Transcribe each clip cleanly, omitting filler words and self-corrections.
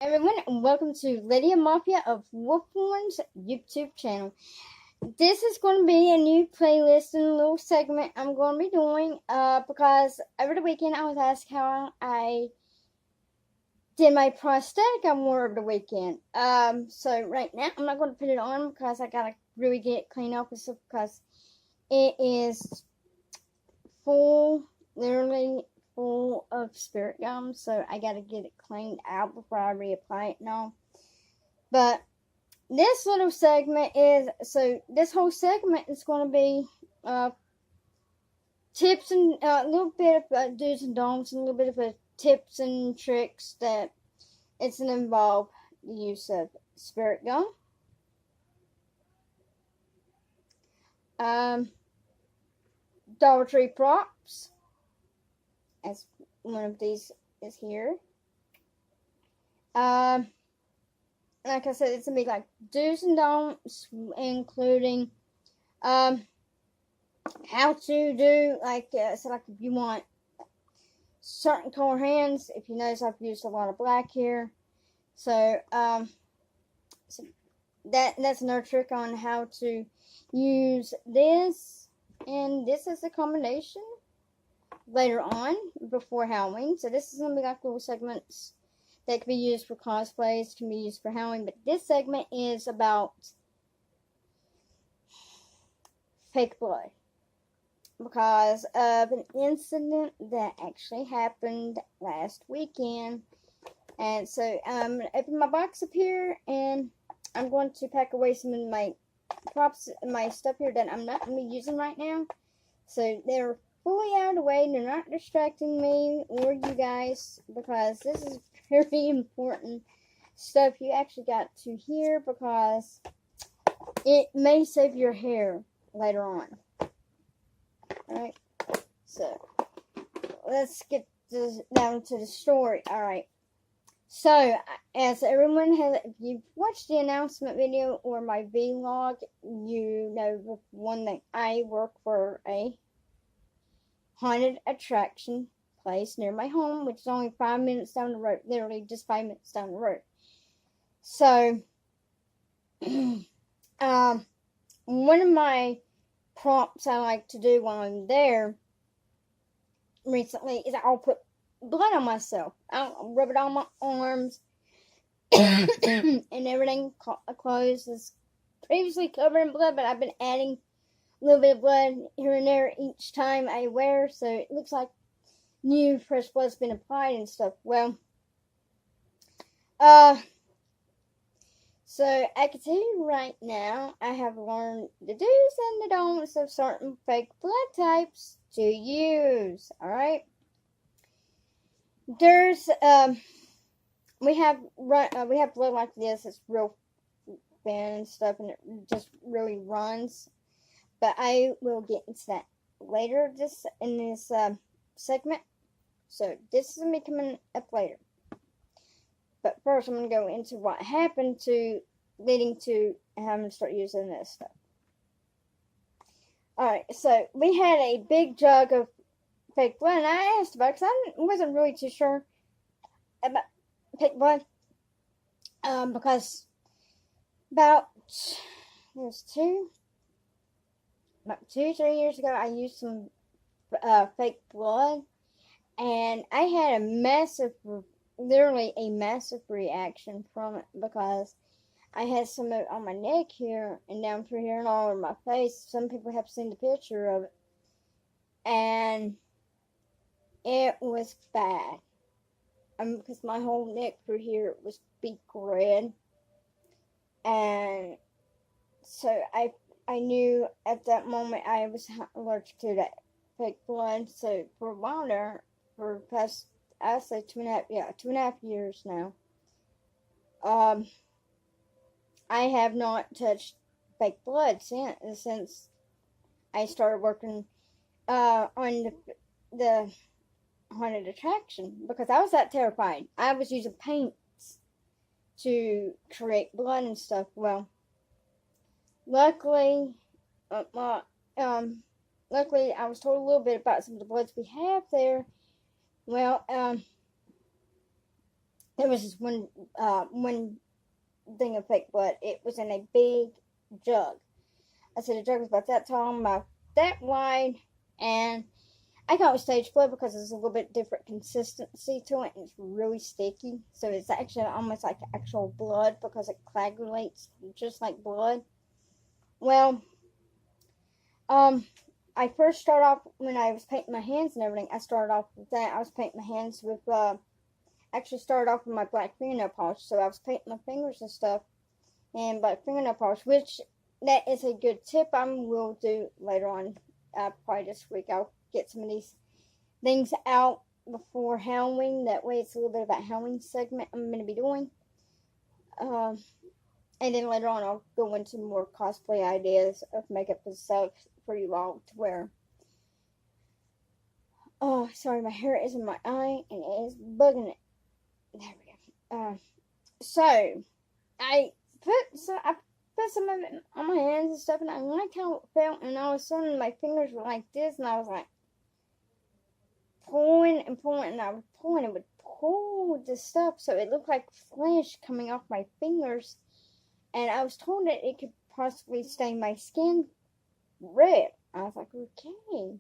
Everyone, and welcome to Lydia Mafia of Wolfhorn's YouTube channel. This is going to be a new playlist and a little segment I'm going to be doing because over the weekend I was asked how I did my prosthetic I wore over the weekend. So right now I'm not going to put it on because I got to really get it cleaned up and stuff because it is literally full of spirit gum, so I gotta get it cleaned out before I reapply it and all. But this little segment is this whole segment is going to be tips and a little bit of do's and don'ts and a little bit of tips and tricks that it's going to involve the use of spirit gum, um, Dollar Tree props, as one of these is here. Like I said, it's gonna be like do's and don'ts, including how to do like so like if you want certain color hands. If you notice, I've used a lot of black here, so so that's another trick on how to use this, and this is a combination later on before Halloween. So this is gonna be like little segments that can be used for cosplays, can be used for Halloween, but this segment is about fake blood because of an incident that actually happened last weekend. And so I'm gonna open my box up here, and I'm going to pack away some of my props, my stuff here that I'm not going to be using right now. So they're fully out of the way. They're not distracting me or you guys because this is very important stuff you actually got to hear because it may save your hair later on. Alright, so let's get down to the story. Alright, so as everyone has, if you've watched the announcement video or my vlog, you know one thing. I work for a haunted attraction place near my home, which is only 5 minutes down the road, literally just 5 minutes down the road. So, one of my prompts I like to do while I'm there recently is I'll put blood on myself. I'll rub it on my arms and everything. Clothes is previously covered in blood, but I've been adding a little bit of blood here and there each time I wear, so it looks like new fresh blood's been applied and stuff. Well, so I can tell you right now, I have learned the do's and the don'ts of certain fake blood types to use. Alright? There's, we have blood like this, it's real thin and stuff, and it just really runs. But I will get into that later in this segment. So this is going to be coming up later. But first I'm going to go into what happened leading to having to start using this stuff. Alright, so we had a big jug of fake blood, and I asked about it because I wasn't really too sure about fake blood. Because about 2-3 years ago, I used some fake blood, and I had literally a massive reaction from it because I had some of it on my neck here and down through here and all over my face. Some people have seen the picture of it, and it was bad. Because my whole neck through here was beet red, and so I knew at that moment I was allergic to that fake blood. So for a while there, for the past, I'd say 2.5 years now, I have not touched fake blood since I started working on the haunted attraction because I was that terrified. I was using paints to create blood and stuff. Well, luckily, luckily I was told a little bit about some of the bloods we have there. Well, there was this one thing of fake blood. It was in a big jug. I said the jug was about that tall, about that wide, and I call it stage blood because there's a little bit different consistency to it, and it's really sticky. So it's actually almost like actual blood because it coagulates just like blood. Well, I first started off when I was painting my hands and everything. I started off with that. I was painting my hands with actually started off with my black fingernail polish. So I was painting my fingers and stuff and black fingernail polish, which that is a good tip I will do later on. Probably this week I'll get some of these things out before Halloween. That way it's a little bit of a Halloween segment I'm going to be doing. And then later on I'll go into more cosplay ideas of makeup and stuff for you all to wear. Oh, sorry, my hair is in my eye and it is bugging it. There we go. So I put some of it on my hands and stuff, and I liked how it felt, and all of a sudden my fingers were like this, and I was like pulling and pulling, and I was pulling, it would pull this stuff, so it looked like flesh coming off my fingers, and I was told that it could possibly stain my skin red. I was like, okay.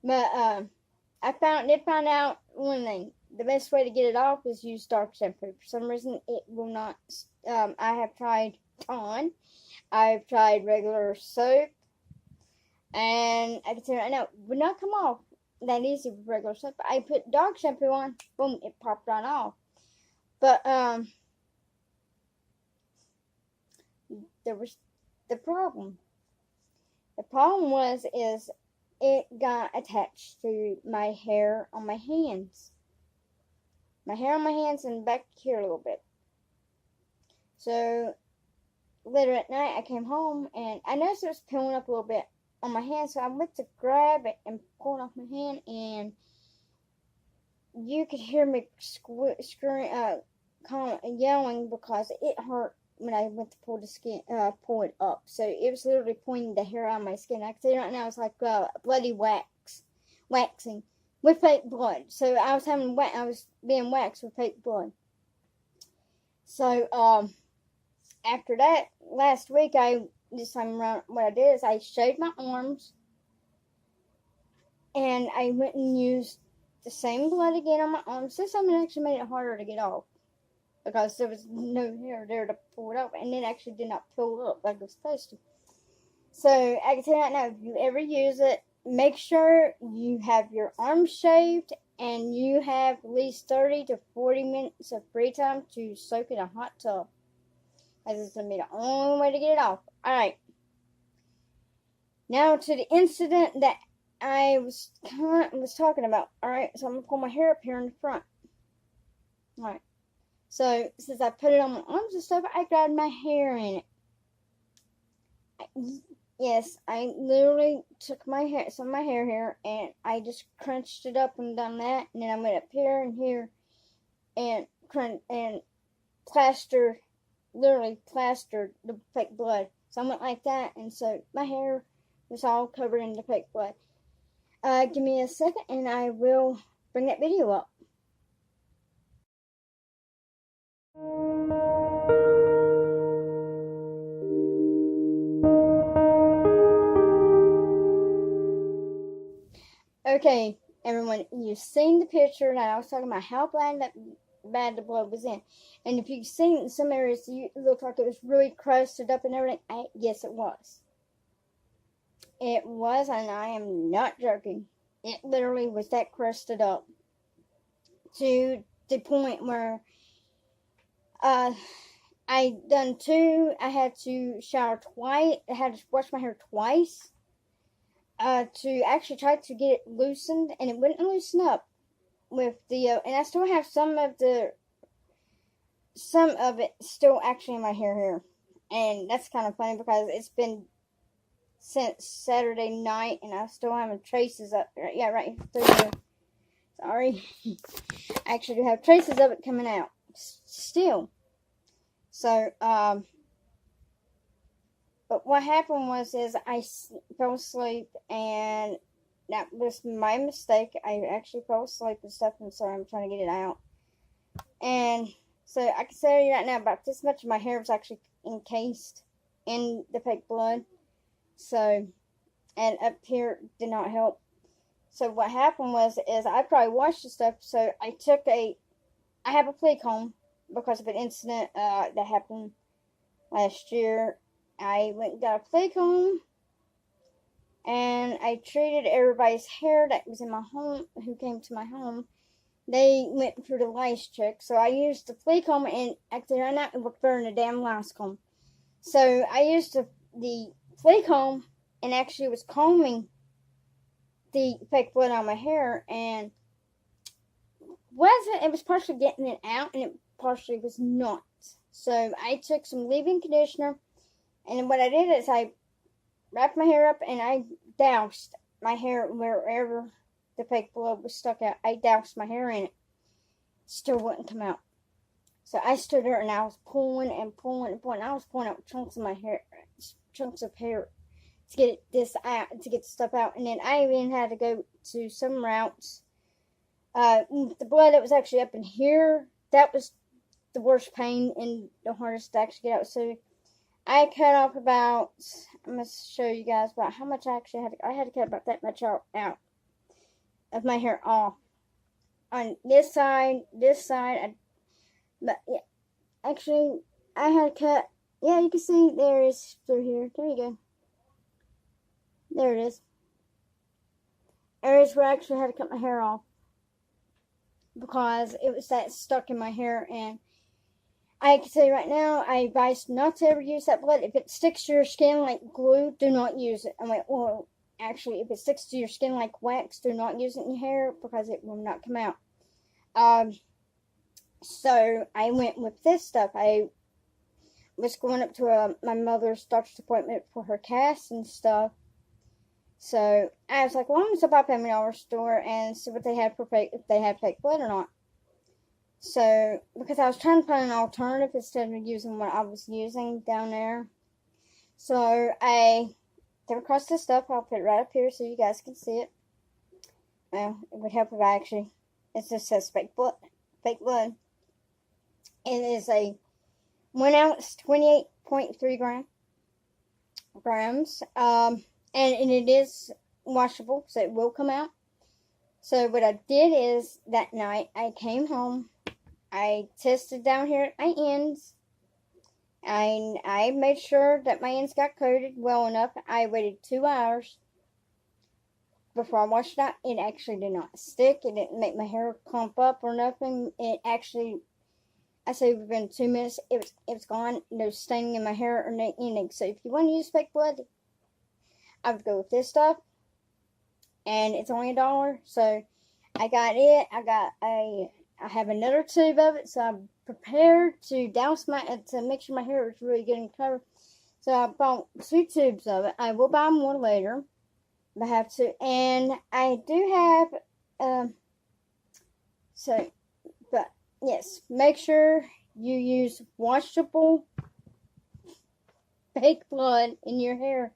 But I did find out one thing. The best way to get it off is use dark shampoo. For some reason, it will not. I have tried Dawn. I've tried regular soap. And I can tell you right now, it would not come off that easy with regular soap. I put dark shampoo on. Boom, it popped right off. But there was the problem. The problem is it got attached to my hair on my hands. My hair on my hands and back here a little bit. So later at night I came home and I noticed it was peeling up a little bit on my hand, so I went to grab it and pull it off my hand, and you could hear me screaming, yelling because it hurt when I went to pull it up. So it was literally pulling the hair out of my skin. I can tell you right now, it was like bloody waxing with fake blood. So I was being waxed with fake blood. So after that, last week this time around, what I did is I shaved my arms, and I went and used the same blood again on my arms. This time it actually made it harder to get off, because there was no hair there to pull it up, and it actually did not pull up like it was supposed to. So I can tell you right now, if you ever use it, make sure you have your arms shaved and you have at least 30 to 40 minutes of free time to soak in a hot tub, as it's going to be the only way to get it off. Alright, now to the incident that I was talking about. Alright, so I'm going to pull my hair up here in the front. Alright. So, since I put it on my arms and stuff, I got my hair in it. Yes, I literally took some of my hair here, and I just crunched it up and done that, and then I went up here and here, and literally plastered the fake blood. So I went like that, and so my hair was all covered in the fake blood. Give me a second, and I will bring that video up. Okay, everyone, you've seen the picture that I was talking about, how bad the blood was in. And if you've seen in some areas, it looked like it was really crusted up and everything. Yes, it was. It was, and I am not joking. It literally was that crusted up to the point where I had to shower twice. I had to wash my hair twice to actually try to get it loosened, and it wouldn't loosen up with the and I still have some of it still actually in my hair here, and that's kind of funny because it's been since Saturday night, and I still have traces up. Yeah, right through here. Sorry, I actually do have traces of it coming out still. So, but what happened was I fell asleep, and that was my mistake. I actually fell asleep and stuff, and so I'm trying to get it out. And so I can tell you right now about this much of my hair was actually encased in the fake blood. So, and up here did not help. So what happened is I probably washed the stuff. So I have a flea comb because of an incident that happened last year. I went and got a flea comb, and I treated everybody's hair that was in my home, who came to my home. They went through the lice check. So I used the flea comb, and actually right now it would burn the damn lice comb. So I used the flea comb and actually was combing the fake blood on my hair, and it was partially getting it out, and it partially was not. So I took some leave-in conditioner, and what I did is I wrapped my hair up, and I doused my hair wherever the fake blood was stuck out. I doused my hair in it. Still wouldn't come out. So I stood there, and I was pulling and pulling and pulling. I was pulling out chunks of hair to get this out, to get the stuff out. And then I even had to go to some routes. The blood that was actually up in here, that was the worst pain and the hardest to actually get out. So I cut off about, I'm going to show you guys about how much I actually I had to cut about that much out of my hair off. On this side, but yeah, actually, I had cut, yeah, you can see there is through here. There you go. There it is. Areas where I actually had to cut my hair off because it was that stuck in my hair. And I can tell you right now, I advise not to ever use that blood. If it sticks to your skin like glue, do not use it. Well, actually, if it sticks to your skin like wax, do not use it in your hair because it will not come out. So I went with this stuff. I was going up to my mother's doctor's appointment for her cast and stuff. So I was like, well, I'm going to stop at Family Dollar store and see what they had if they had fake blood or not. So, because I was trying to find an alternative instead of using what I was using down there. So I came across this stuff. I'll put it right up here so you guys can see it. Well, it would help if it just says fake blood. It is a 1 ounce, 28.3 grams. And it is washable, so it will come out. So what I did is that night I came home. I tested down here at my ends. I made sure that my ends got coated well enough. I waited 2 hours before I washed it out. It actually did not stick. It didn't make my hair clump up or nothing. It actually, I say within 2 minutes, it was gone. There's staining in my hair or anything. So if you want to use fake blood, I would go with this stuff. And it's only $1. So I got it. I have another tube of it. So I'm prepared to to make sure my hair is really getting covered. So I bought 2 tubes of it. I will buy more later. I have to. And I do have, but yes, make sure you use washable fake blood in your hair.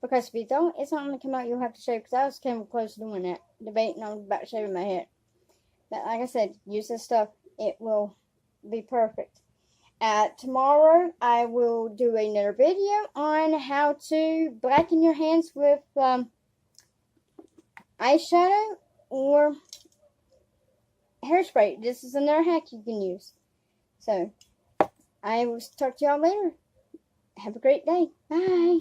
Because if you don't, it's not going to come out. You'll have to shave. Because I was coming close to doing that. Debating on about shaving my head. But like I said, use this stuff. It will be perfect. Tomorrow, I will do another video on how to blacken your hands with eyeshadow or hairspray. This is another hack you can use. So, I will talk to y'all later. Have a great day. Bye.